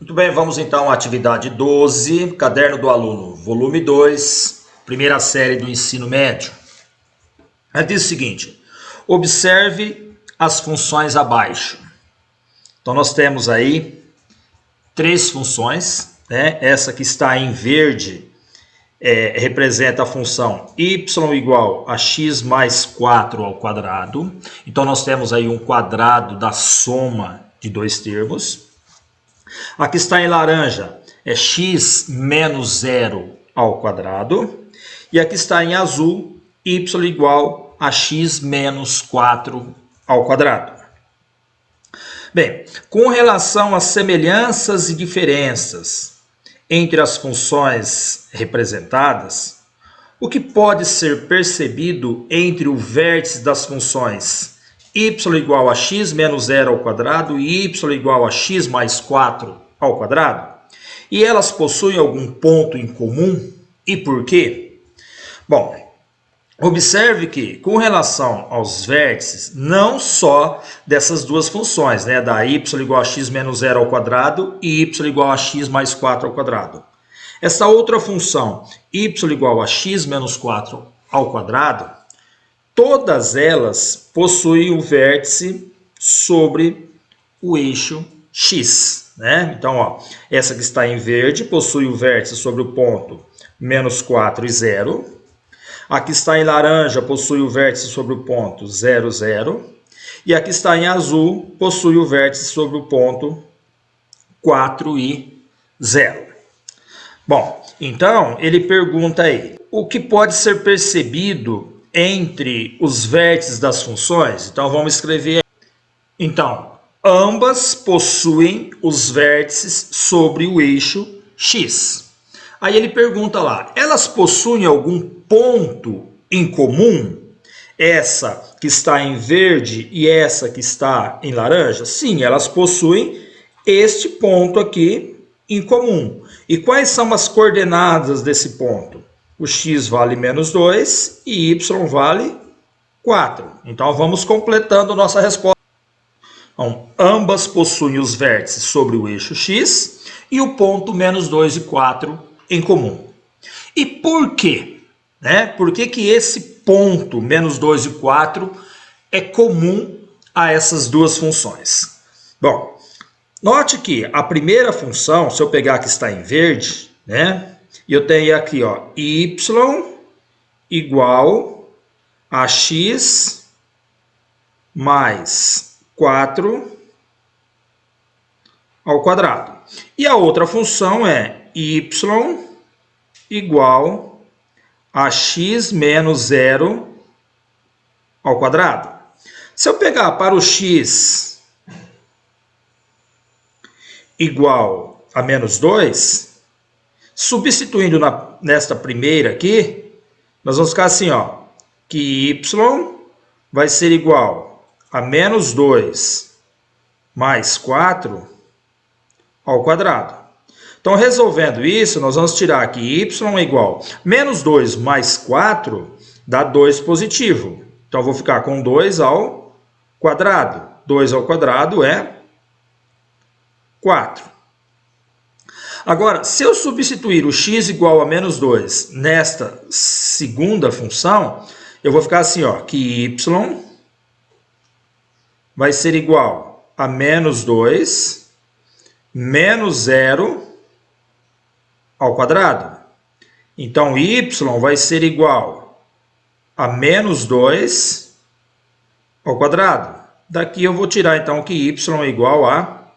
Muito bem, vamos então à atividade 12, Caderno do Aluno, volume 2, primeira série do ensino médio. Ela diz o seguinte: observe as funções abaixo. Então nós temos aí três funções, né? Essa que está em verde representa a função y igual a x mais 4 ao quadrado. Então nós temos aí um quadrado da soma de dois termos. Aqui está em laranja, é x menos 0 ao quadrado. E aqui está em azul, y igual a x menos 4 ao quadrado. Bem, com relação às semelhanças e diferenças entre as funções representadas, o que pode ser percebido entre o vértice das funções y igual a x menos 0 ao quadrado e y igual a x mais 4 ao quadrado? E elas possuem algum ponto em comum? E por quê? Bom, observe que com relação aos vértices, não só dessas duas funções, né, da y igual a x menos 0 ao quadrado e y igual a x mais 4 ao quadrado. Essa outra função, y igual a x menos 4 ao quadrado, todas elas possuem o vértice sobre o eixo x, né? Então, ó, essa que está em verde possui o vértice sobre o ponto menos 4 e 0. Aqui está em laranja, possui o vértice sobre o ponto 0, 0. E aqui está em azul, possui o vértice sobre o ponto 4 e 0. Bom, então ele pergunta aí, o que pode ser percebido entre os vértices das funções? Então vamos escrever. Então, ambas possuem os vértices sobre o eixo x. Aí ele pergunta lá, elas possuem algum ponto em comum? Essa que está em verde e essa que está em laranja? Sim, elas possuem este ponto aqui em comum. E quais são as coordenadas desse ponto? O x vale menos 2 e y vale 4. Então vamos completando nossa resposta. Então, ambas possuem os vértices sobre o eixo x e o ponto menos 2 e 4 em comum. E por quê? Né? Por que que esse ponto menos 2 e 4 é comum a essas duas funções? Bom, note que a primeira função, se eu pegar que está em verde, né? E eu tenho aqui, ó, y igual a x mais 4 ao quadrado. E a outra função é y igual a x menos 0 ao quadrado. Se eu pegar para o x igual a menos 2, substituindo nesta primeira aqui, nós vamos ficar assim, ó, que y vai ser igual a menos 2 mais 4 ao quadrado. Então, resolvendo isso, nós vamos tirar que y é igual a menos 2 mais 4 dá 2 positivo. Então, eu vou ficar com 2 ao quadrado. 2 ao quadrado é 4. Agora, se eu substituir o x igual a menos 2 nesta segunda função, eu vou ficar assim, ó, que y vai ser igual a menos 2 menos 0 ao quadrado. Então, y vai ser igual a menos 2 ao quadrado. Daqui eu vou tirar, então, que y é igual a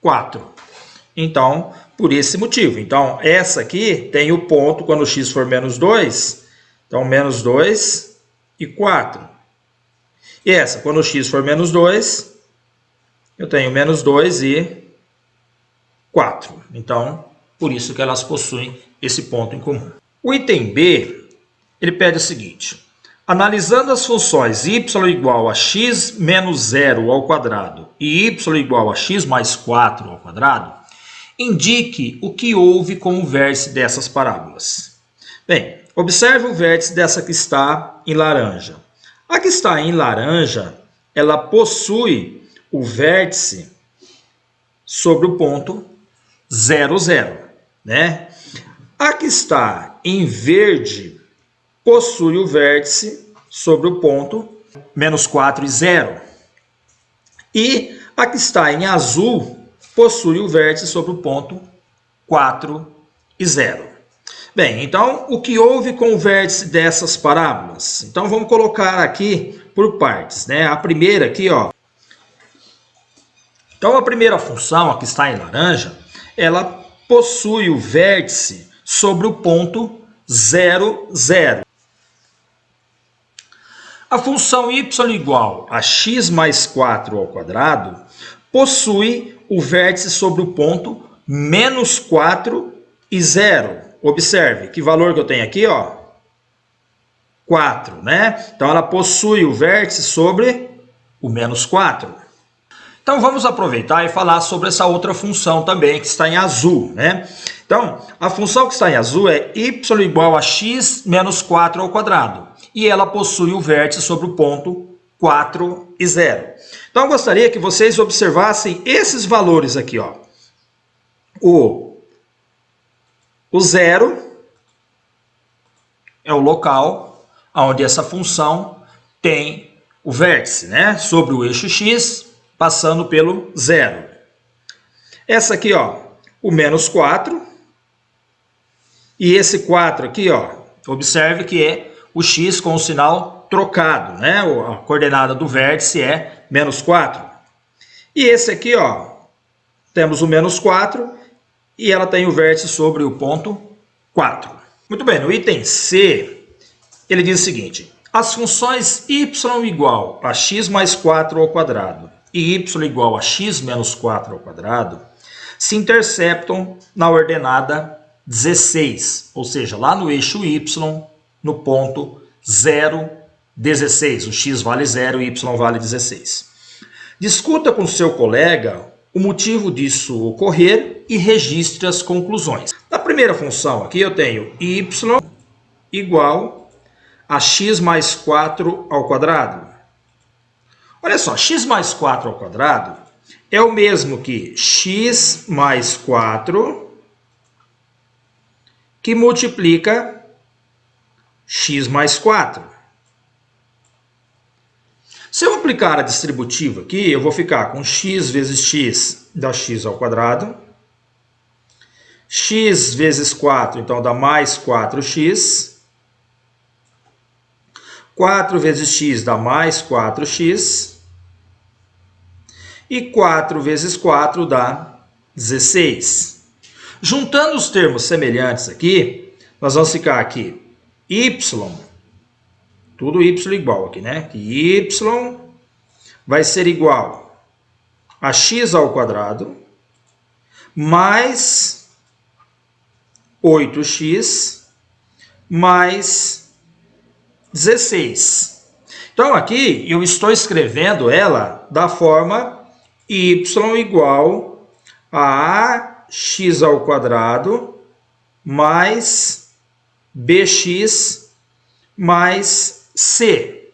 4. Então, por esse motivo. Então, essa aqui tem o ponto quando x for menos 2. Então, menos 2 e 4. E essa, quando x for menos 2, eu tenho menos 2 e 4. Então, por isso que elas possuem esse ponto em comum. O item B, ele pede o seguinte. Analisando as funções y igual a x menos 0 ao quadrado e y igual a x mais 4 ao quadrado, indique o que houve com o vértice dessas parábolas. Bem, observe o vértice dessa que está em laranja. A que está em laranja, ela possui o vértice sobre o ponto 0, 0, né? A que está em verde possui o vértice sobre o ponto menos 4 e 0. E a que está em azul possui o vértice sobre o ponto 4 e 0. Bem, então, o que houve com o vértice dessas parábolas? Então, vamos colocar aqui por partes, né? A primeira aqui, ó. Então, a primeira função, a que está em laranja, ela possui o vértice sobre o ponto 0, 0. A função y igual a x mais 4 ao quadrado possui o vértice sobre o ponto menos 4 e 0. Observe que valor que eu tenho aqui, ó, 4, né? Então, ela possui o vértice sobre o menos 4. Então, vamos aproveitar e falar sobre essa outra função também, que está em azul, né? Então, a função que está em azul é y igual a x menos 4 ao quadrado. E ela possui o vértice sobre o ponto 4 e 0. Então, eu gostaria que vocês observassem esses valores aqui, ó. O 0 é o local onde essa função tem o vértice, né? Sobre o eixo x, passando pelo 0. Essa aqui, ó, o menos 4. E esse 4 aqui, ó, observe que é o x com o sinal trocado, né? A coordenada do vértice é menos 4. E esse aqui, ó, temos o menos 4 e ela tem o vértice sobre o ponto 4. Muito bem, no item C, ele diz o seguinte: as funções y igual a x mais 4 ao quadrado e y igual a x menos 4 ao quadrado se interceptam na ordenada 16, ou seja, lá no eixo y, no ponto 0, 16. O x vale 0 e y vale 16. Discuta com seu colega o motivo disso ocorrer e registre as conclusões. Na primeira função aqui eu tenho y igual a x mais 4 ao quadrado. Olha só, x mais 4 ao quadrado é o mesmo que x mais 4 que multiplica x mais 4. Se eu aplicar a distributiva aqui, eu vou ficar com x vezes x dá x ao quadrado. X vezes 4, então dá mais 4x. 4 vezes x dá mais 4x. E 4 vezes 4 dá 16. Juntando os termos semelhantes aqui, nós vamos ficar aqui y, tudo y igual aqui, né? Que y vai ser igual a x ao quadrado mais 8x mais 16. Então, aqui eu estou escrevendo ela da forma y igual a x ao quadrado mais bx mais c.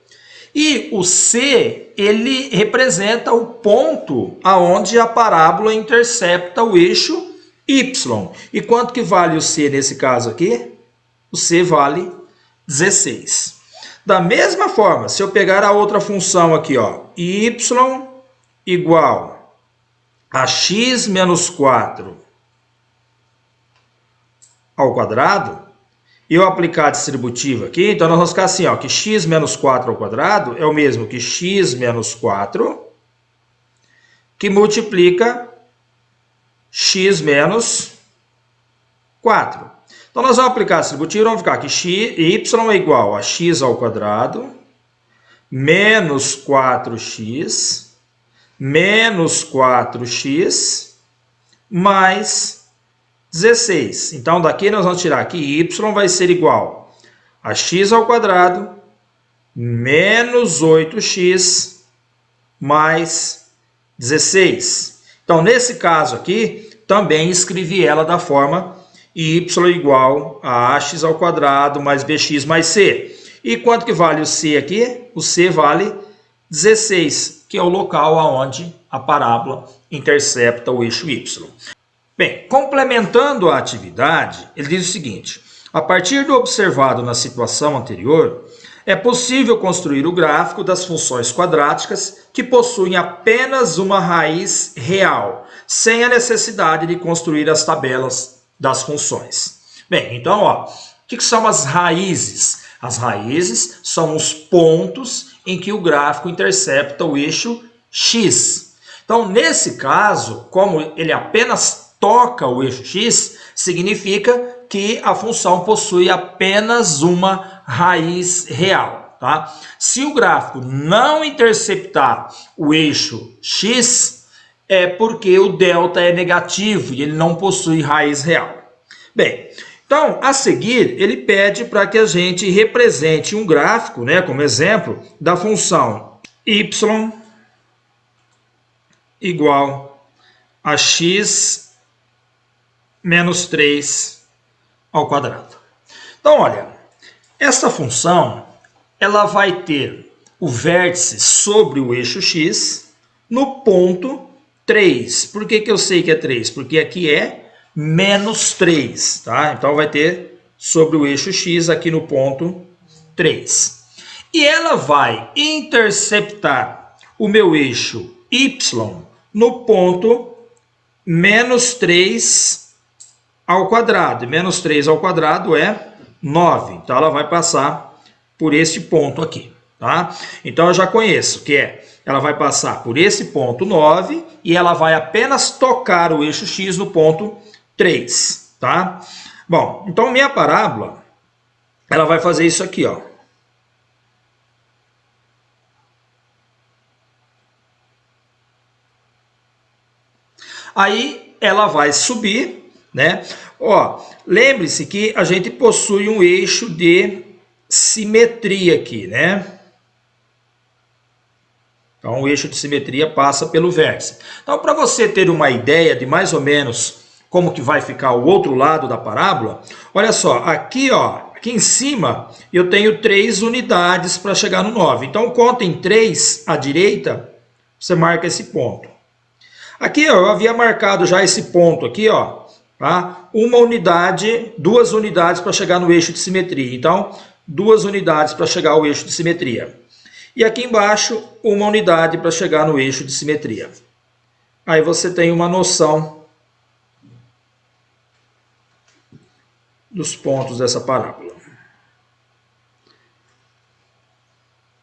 E o c, ele representa o ponto aonde a parábola intercepta o eixo y. E quanto que vale o c nesse caso aqui? O c vale 16. Da mesma forma, se eu pegar a outra função aqui, ó, y igual a x menos 4 ao quadrado, e eu aplicar a distributiva aqui, então nós vamos ficar assim, ó, que x menos 4 ao quadrado é o mesmo que x menos 4 que multiplica x menos 4. Então nós vamos aplicar a distributiva, vamos ficar que y é igual a x ao quadrado menos 4x menos 4x mais 16. Então, daqui nós vamos tirar que y vai ser igual a x ao quadrado menos 8x mais 16. Então, nesse caso aqui, também escrevi ela da forma y igual a ax ao quadrado mais bx mais c. E quanto que vale o c aqui? O c vale 16, que é o local onde a parábola intercepta o eixo y. Bem, complementando a atividade, ele diz o seguinte: a partir do observado na situação anterior, é possível construir o gráfico das funções quadráticas que possuem apenas uma raiz real, sem a necessidade de construir as tabelas das funções. Bem, então, ó, o que são as raízes? As raízes são os pontos em que o gráfico intercepta o eixo x. Então, nesse caso, como ele apenas toca o eixo x, significa que a função possui apenas uma raiz real. Tá? Se o gráfico não interceptar o eixo x, é porque o delta é negativo e ele não possui raiz real. Bem, então, a seguir, ele pede para que a gente represente um gráfico, né, como exemplo, da função y igual a x menos 3 ao quadrado. Então, olha, essa função ela vai ter o vértice sobre o eixo x no ponto 3. Por que eu sei que é 3? Porque aqui é menos 3, tá? Então vai ter sobre o eixo x aqui no ponto 3. E ela vai interceptar o meu eixo y no ponto menos 3 ao quadrado. E menos 3 ao quadrado é 9. Então ela vai passar por esse ponto aqui, tá? Então eu já conheço que ela vai passar por esse ponto 9 e ela vai apenas tocar o eixo x no ponto 3, tá? Bom, então minha parábola, ela vai fazer isso aqui, ó. Aí ela vai subir, né? Ó, lembre-se que a gente possui um eixo de simetria aqui, né? Então o eixo de simetria passa pelo vértice. Então, para você ter uma ideia de mais ou menos como que vai ficar o outro lado da parábola, olha só, aqui, ó, aqui em cima eu tenho 3 unidades para chegar no 9. Então, conta em 3 à direita, você marca esse ponto. Aqui, ó, eu havia marcado já esse ponto aqui, ó, tá? Uma unidade, 2 unidades para chegar no eixo de simetria. Então, 2 unidades para chegar ao eixo de simetria. E aqui embaixo, uma unidade para chegar no eixo de simetria. Aí você tem uma noção dos pontos dessa parábola.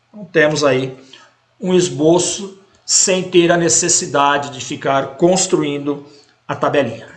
Então, temos aí um esboço sem ter a necessidade de ficar construindo a tabelinha.